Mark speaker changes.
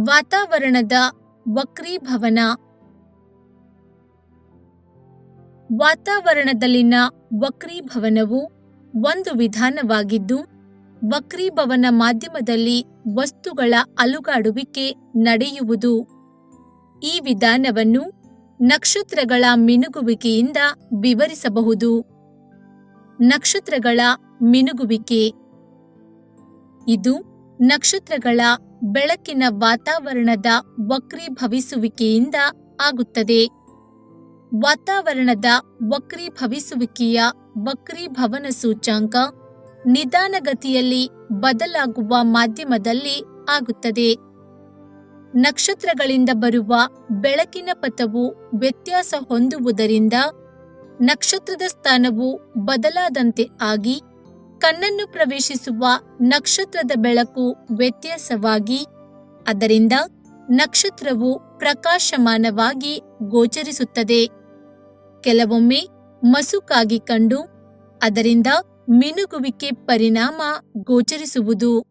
Speaker 1: ವಾತಾವರಣದ ವಕ್ರೀಭವನ. ವಾತಾವರಣದಲ್ಲಿನ ವಕ್ರೀಭವನವು ಒಂದು ವಿಧಾನವಾಗಿದ್ದು, ವಕ್ರೀಭವನ ಮಾಧ್ಯಮದಲ್ಲಿ ವಸ್ತುಗಳ ಅಲುಗಾಡುವಿಕೆ ನಡೆಯುವುದು. ಈ ವಿಧಾನವನ್ನು ನಕ್ಷತ್ರಗಳ ಮಿನುಗುವಿಕೆಯಿಂದ ವಿವರಿಸಬಹುದು. ನಕ್ಷತ್ರಗಳ ಮಿನುಗುವಿಕೆ ಇದು ನಕ್ಷತ್ರಗಳ ಬೆಳಕಿನ ವಾತಾವರಣದ ವಕ್ರೀಭವಿಸುವಿಕೆಯಿಂದ ಆಗುತ್ತದೆ. ವಾತಾವರಣದ ವಕ್ರೀಭವಿಸುವಿಕೆಯ ವಕ್ರೀಭವನ ಸೂಚ್ಯಂಕ ನಿಧಾನಗತಿಯಲ್ಲಿ ಬದಲಾಗುವ ಮಾಧ್ಯಮದಲ್ಲಿ ಆಗುತ್ತದೆ. ನಕ್ಷತ್ರಗಳಿಂದ ಬರುವ ಬೆಳಕಿನ ಪಥವು ವ್ಯತ್ಯಾಸ ಹೊಂದುವುದರಿಂದ ನಕ್ಷತ್ರದ ಸ್ಥಾನವು ಬದಲಾದಂತೆ ಆಗಿ ಕಣ್ಣನ್ನು ಪ್ರವೇಶಿಸುವ ನಕ್ಷತ್ರದ ಬೆಳಕು ವ್ಯತ್ಯಾಸವಾಗಿ ಅದರಿಂದ ನಕ್ಷತ್ರವು ಪ್ರಕಾಶಮಾನವಾಗಿ ಗೋಚರಿಸುತ್ತದೆ. ಕೆಲವೊಮ್ಮೆ ಮಸುಕಾಗಿ ಕಂಡು ಅದರಿಂದ ಮಿನುಗುವಿಕೆ ಪರಿಣಾಮ ಗೋಚರಿಸುವುದು.